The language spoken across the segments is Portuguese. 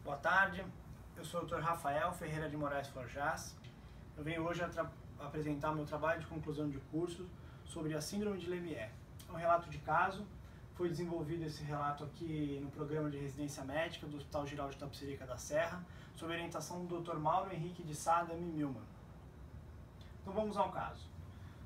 Boa tarde, eu sou o Dr. Rafael Ferreira de Moraes Forjás. Eu venho hoje apresentar meu trabalho de conclusão de curso sobre a Síndrome de Lemierre. É um relato de caso, foi desenvolvido esse relato aqui no programa de residência médica do Hospital Geral de Itapecerica da Serra, sob orientação do Dr. Mauro Henrique de Sá Adami Milman. Então vamos ao caso.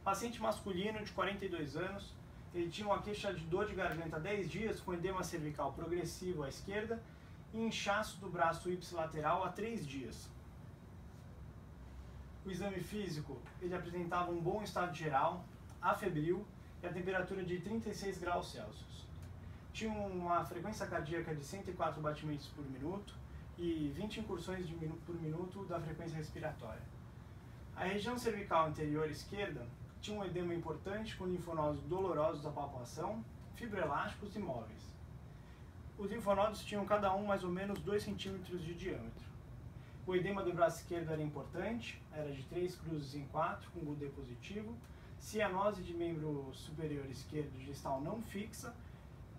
Paciente masculino de 42 anos, ele tinha uma queixa de dor de garganta há 10 dias com edema cervical progressivo à esquerda e inchaço do braço ipsilateral há 3 dias. O exame físico, ele apresentava um bom estado geral, afebril e a temperatura de 36 graus Celsius. Tinha uma frequência cardíaca de 104 batimentos por minuto e 20 incursões por minuto da frequência respiratória. A região cervical anterior esquerda tinha um edema importante com linfonodos dolorosos da palpação, fibroelásticos e móveis. Os linfonodos tinham cada um mais ou menos 2 centímetros de diâmetro. O edema do braço esquerdo era importante, era de 3 cruzes em 4, com GUD positivo, cianose de membro superior esquerdo distal não fixa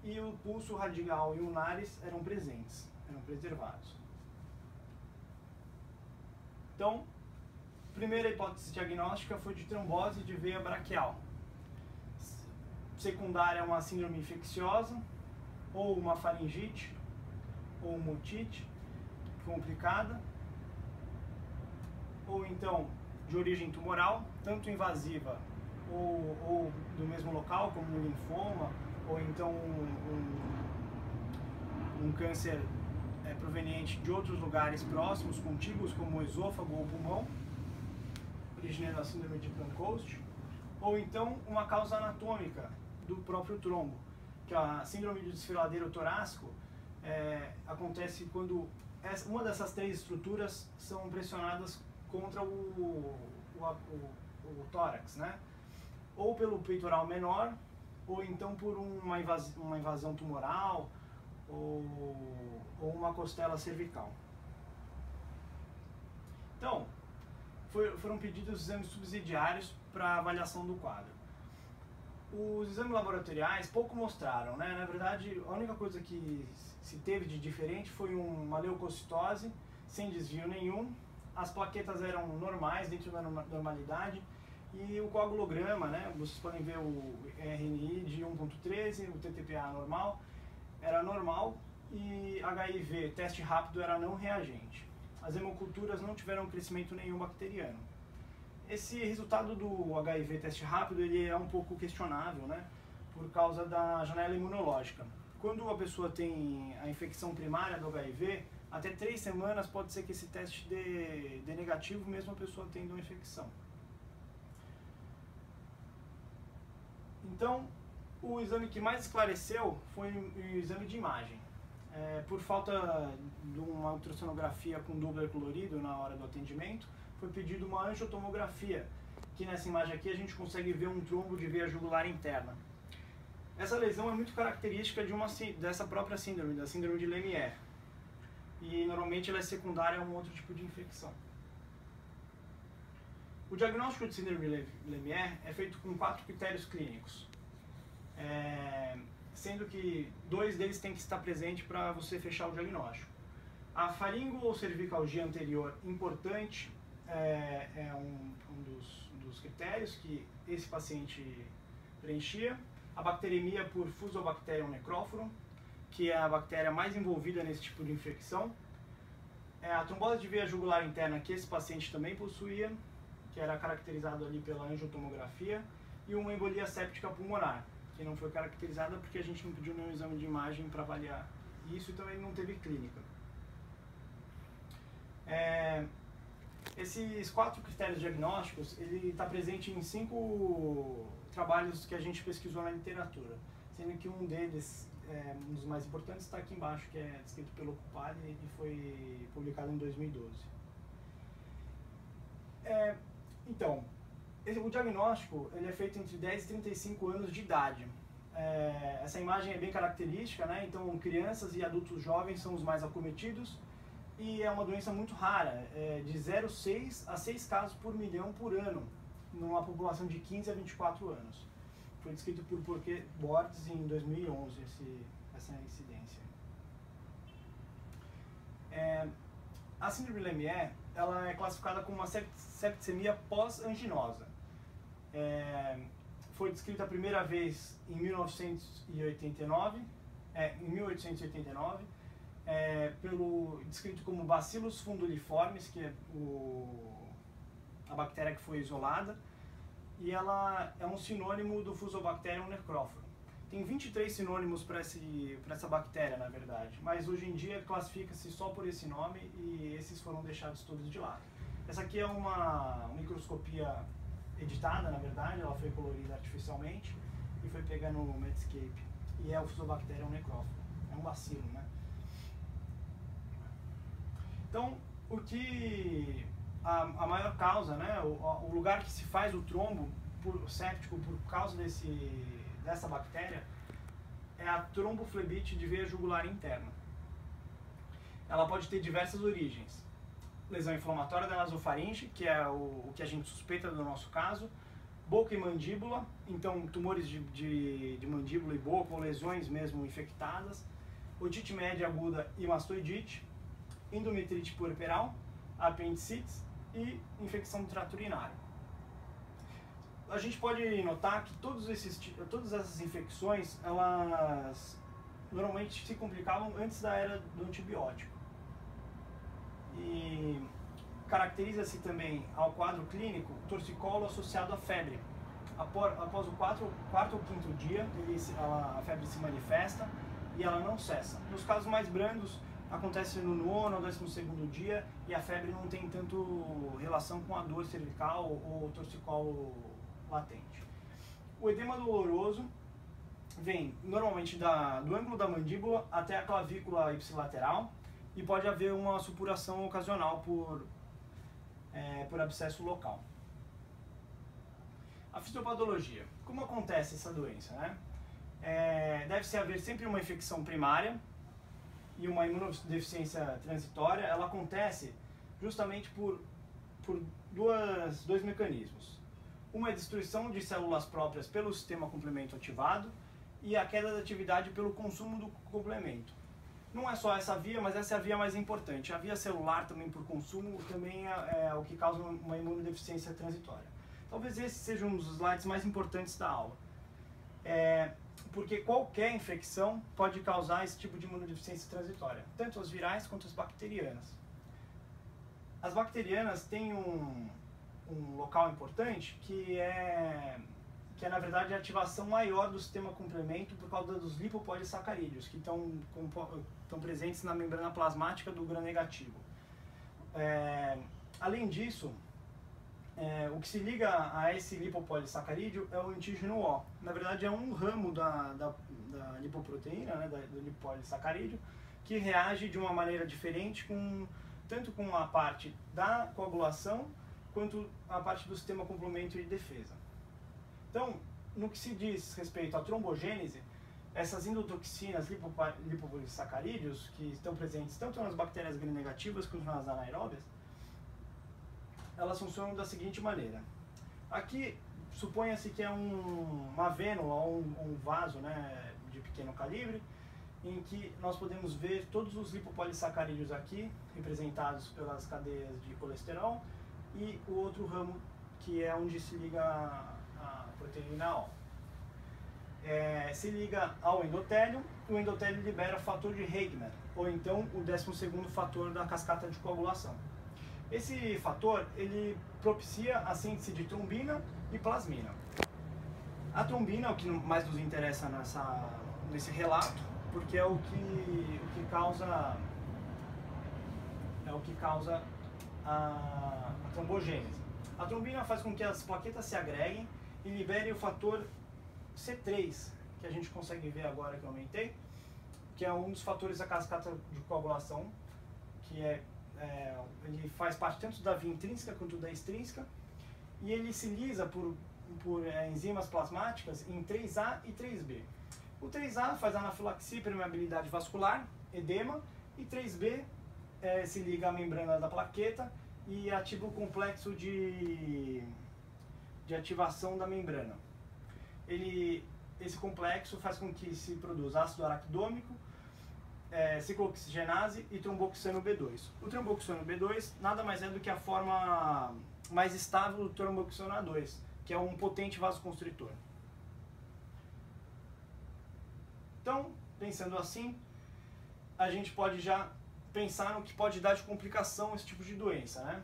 e o pulso radial e ulnares eram presentes, eram preservados. Então, a primeira hipótese diagnóstica foi de trombose de veia braquial. Secundária é uma síndrome infecciosa, ou uma faringite, ou uma otite complicada, ou então de origem tumoral, tanto invasiva ou do mesmo local, como um linfoma, ou então um câncer proveniente de outros lugares próximos, contíguos, como o esôfago ou pulmão, originando a síndrome de Pancoast, ou então uma causa anatômica do próprio trombo, que a síndrome do desfiladeiro torácico acontece quando uma dessas 3 estruturas são pressionadas contra o tórax, né? Ou pelo peitoral menor, ou então por uma invasão tumoral, ou uma costela cervical. Então, foram pedidos exames subsidiários para avaliação do quadro. Os exames laboratoriais pouco mostraram, né? Na verdade, a única coisa que se teve de diferente foi uma leucocitose, sem desvio nenhum. As plaquetas eram normais, dentro da normalidade, e o coagulograma, né? Vocês podem ver o RNI de 1.13, o TTPA normal, era normal, e HIV, teste rápido, era não reagente. As hemoculturas não tiveram crescimento nenhum bacteriano. Esse resultado do HIV teste rápido, ele é um pouco questionável, né? Por causa da janela imunológica. Quando a pessoa tem a infecção primária do HIV, até 3 semanas pode ser que esse teste dê negativo, mesmo a pessoa tendo uma infecção. Então, o exame que mais esclareceu foi o exame de imagem. Por falta de uma ultrassonografia com Doppler colorido na hora do atendimento, foi pedido uma angiotomografia, que nessa imagem aqui a gente consegue ver um trombo de veia jugular interna. Essa lesão é muito característica dessa própria síndrome, da síndrome de Lemierre. E normalmente ela é secundária a um outro tipo de infecção. O diagnóstico de síndrome de Lemierre é feito com 4 critérios clínicos, sendo que 2 deles têm que estar presentes para você fechar o diagnóstico. A faringo ou cervicalgia anterior importante é um dos critérios que esse paciente preenchia. A bacteremia por Fusobacterium necrophorum, que é a bactéria mais envolvida nesse tipo de infecção. A trombose de veia jugular interna, que esse paciente também possuía, que era caracterizado ali pela angiotomografia, e uma embolia séptica pulmonar, que não foi caracterizada porque a gente não pediu nenhum exame de imagem para avaliar isso, então ele não teve clínica. Esses 4 critérios diagnósticos, ele está presente em 5 trabalhos que a gente pesquisou na literatura, sendo que um deles, um dos mais importantes, está aqui embaixo, que é descrito pelo Ocupari e foi publicado em 2012. Então, o diagnóstico ele é feito entre 10 e 35 anos de idade. Essa imagem é bem característica, né? Então crianças e adultos jovens são os mais acometidos e é uma doença muito rara, de 0,6 a 6 casos por milhão por ano, numa população de 15 a 24 anos. Foi descrito por Borges em 2011 essa incidência. A síndrome Lemierre, ela é classificada como uma septicemia pós-anginosa. Foi descrita a primeira vez em 1889, descrito como Bacillus funduliformes, que é a bactéria que foi isolada, e ela é um sinônimo do Fusobacterium necróforo. Tem 23 sinônimos para essa bactéria, na verdade, mas hoje em dia classifica-se só por esse nome e esses foram deixados todos de lado. Essa aqui é uma microscopia editada, na verdade, ela foi colorida artificialmente e foi pega no Medscape, e é o Fusobacterium necróforo, é um bacilo, né? Então, a maior causa, né, o lugar que se faz o trombo séptico por causa dessa bactéria é a tromboflebite de veia jugular interna. Ela pode ter diversas origens. Lesão inflamatória da nasofaringe, que é o que a gente suspeita do nosso caso, boca e mandíbula, então tumores de mandíbula e boca, ou lesões mesmo infectadas, otite média aguda e mastoidite, endometrite puerperal, apendicites e infecção do trato urinário. A gente pode notar que todas essas infecções, elas normalmente se complicavam antes da era do antibiótico. E caracteriza-se também ao quadro clínico torcicolo associado à febre. Após o quarto ou quinto dia, a febre se manifesta e ela não cessa. Nos casos mais brandos, acontece no 9º ou 12º dia e a febre não tem tanto relação com a dor cervical ou torcicolo latente. O edema doloroso vem normalmente do ângulo da mandíbula até a clavícula ipsilateral e pode haver uma supuração ocasional por abscesso local. A fisiopatologia. Como acontece essa doença, né? Deve-se haver sempre uma infecção primária e uma imunodeficiência transitória. Ela acontece justamente por dois mecanismos. Uma é a destruição de células próprias pelo sistema complemento ativado e a queda da atividade pelo consumo do complemento. Não é só essa via, mas essa é a via mais importante. A via celular também por consumo também é o que causa uma imunodeficiência transitória. Talvez esse seja um dos slides mais importantes da aula. Porque qualquer infecção pode causar esse tipo de imunodeficiência transitória, tanto as virais quanto as bacterianas. As bacterianas têm um local importante que é na verdade a ativação maior do sistema complemento por causa dos lipopolissacarídeos que estão presentes na membrana plasmática do gram-negativo. Além disso, o que se liga a esse lipopolissacarídeo é o antígeno O. Na verdade é um ramo da lipoproteína, né, do lipopolissacarídeo, que reage de uma maneira diferente tanto com a parte da coagulação quanto a parte do sistema complemento de defesa. Então, no que se diz respeito à trombogênese, essas endotoxinas lipopolissacarídeos, que estão presentes tanto nas bactérias gram-negativas quanto nas anaeróbias, elas funcionam da seguinte maneira. Aqui, suponha-se que é uma vênula ou um vaso, né, de pequeno calibre, em que nós podemos ver todos os lipopolissacarídeos aqui, representados pelas cadeias de colesterol, e o outro ramo que é onde se liga a proteína O. Se liga ao endotélio, o endotélio libera fator de Hegmann, ou então o 12º fator da cascata de coagulação. Esse fator, ele propicia a síntese de trombina e plasmina. A trombina é o que mais nos interessa nesse relato, porque é o que causa a trombogênese. A trombina faz com que as plaquetas se agreguem e libere o fator C3, que a gente consegue ver agora que eu aumentei, que é um dos fatores da cascata de coagulação, que ele faz parte tanto da via intrínseca quanto da extrínseca, e ele se lisa por enzimas plasmáticas em 3A e 3B. O 3A faz anafilaxia, permeabilidade vascular, edema, e 3B se liga à membrana da plaqueta e ativa o complexo de ativação da membrana. Esse complexo faz com que se produza ácido araquidômico ciclooxigenase e tromboxano B2. O tromboxano B2 nada mais é do que a forma mais estável do tromboxano A2, que é um potente vasoconstritor. Então, pensando assim, a gente pode já pensar no que pode dar de complicação esse tipo de doença, né?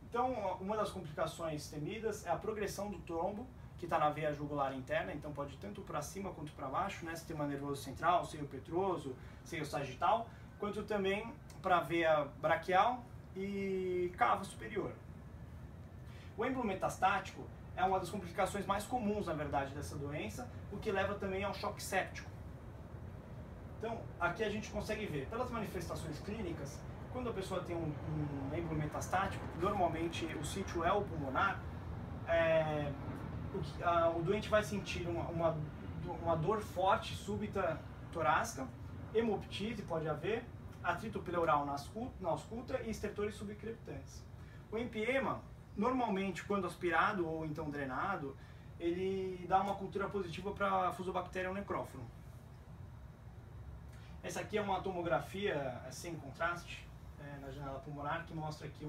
Então, uma das complicações temidas é a progressão do trombo, que está na veia jugular interna, então pode ir tanto para cima quanto para baixo, né? Sistema nervoso central, seio petroso, seio sagital, quanto também para a veia braquial e cava superior. O êmbolo metastático é uma das complicações mais comuns, na verdade, dessa doença, o que leva também ao choque séptico. Então, aqui a gente consegue ver, pelas manifestações clínicas, quando a pessoa tem um êmbolo metastático, normalmente o sítio é o pulmonar, o doente vai sentir uma dor forte, súbita, torácica, hemoptise pode haver, atrito pleural na ausculta e estertores subcrepitantes. O empiema, normalmente quando aspirado ou então drenado, ele dá uma cultura positiva para Fusobacterium necróforum. Essa aqui é uma tomografia sem contraste na janela pulmonar que mostra aqui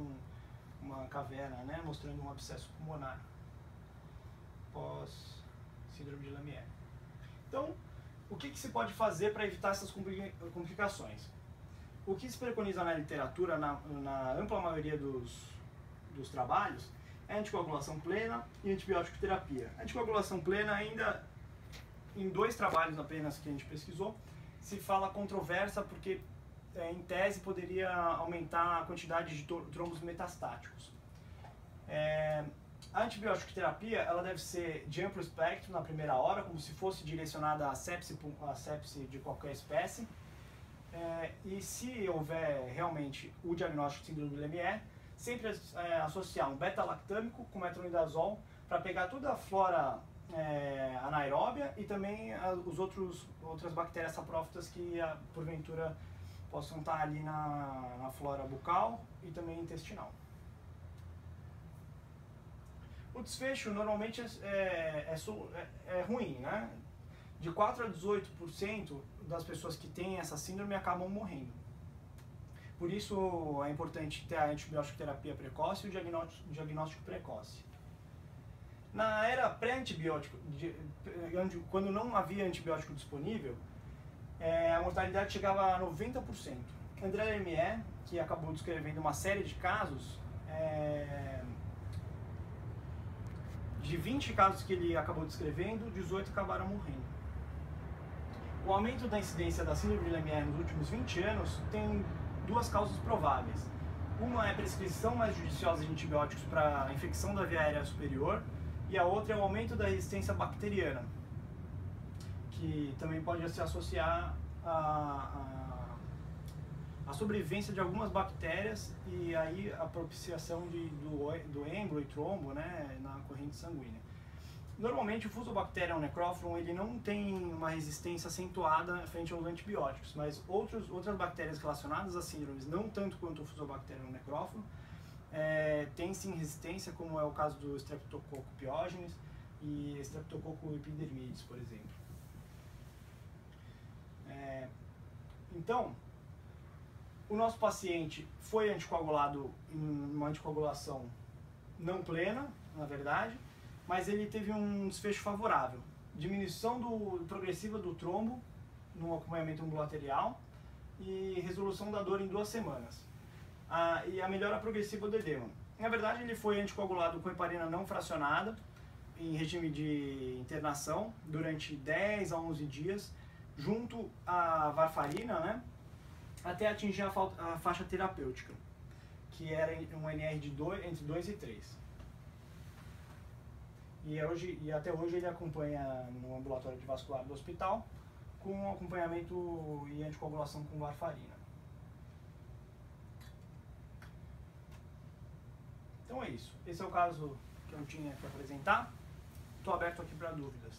uma caverna, né, mostrando um abscesso pulmonar pós síndrome de Lamierre. Então, o que se pode fazer para evitar essas complicações? O que se preconiza na literatura, na ampla maioria dos trabalhos, é anticoagulação plena e antibiótico terapia. A anticoagulação plena ainda, em 2 trabalhos apenas que a gente pesquisou, se fala controversa porque, em tese, poderia aumentar a quantidade de trombos metastáticos. A antibiótico terapia ela deve ser de amplo espectro na primeira hora, como se fosse direcionada à sepse de qualquer espécie. E se houver realmente o diagnóstico de síndrome de Lamierre, sempre associar um beta-lactâmico com metronidazol para pegar toda a flora anaeróbia e também outras bactérias saprófitas que porventura possam estar ali na flora bucal e também intestinal. O desfecho normalmente é ruim, né? De 4 a 18% das pessoas que têm essa síndrome acabam morrendo. Por isso é importante ter a antibiótico terapia precoce e o diagnóstico precoce. Na era pré-antibiótico, quando não havia antibiótico disponível, a mortalidade chegava a 90%. André Lemierre, que acabou descrevendo uma série de casos, de 20 casos que ele acabou descrevendo, 18 acabaram morrendo. O aumento da incidência da síndrome de Lemierre nos últimos 20 anos tem 2 causas prováveis. Uma é a prescrição mais judiciosa de antibióticos para a infecção da via aérea superior, e a outra é o aumento da resistência bacteriana, que também pode se associar à sobrevivência de algumas bactérias e aí a propiciação do êmbolo e trombo, né, na corrente sanguínea. Normalmente o Fusobacterium necróforum ele não tem uma resistência acentuada frente aos antibióticos, mas outras bactérias relacionadas a síndromes, não tanto quanto o Fusobacterium necróforum, tem sim resistência, como é o caso do Streptococcus pyogenes e Streptococcus epidermidis, por exemplo. Então, o nosso paciente foi anticoagulado em uma anticoagulação não plena, na verdade, mas ele teve um desfecho favorável. Diminuição progressiva do trombo no acompanhamento ambulatorial e resolução da dor em 2 semanas. E a melhora progressiva do edema. Na verdade, ele foi anticoagulado com heparina não fracionada, em regime de internação, durante 10 a 11 dias, junto à varfarina, né, até atingir a faixa terapêutica, que era um NR de entre 2 e 3. E até hoje ele acompanha no ambulatório de vascular do hospital, com acompanhamento e anticoagulação com varfarina. Então é isso. Esse é o caso que eu tinha que apresentar. Estou aberto aqui para dúvidas.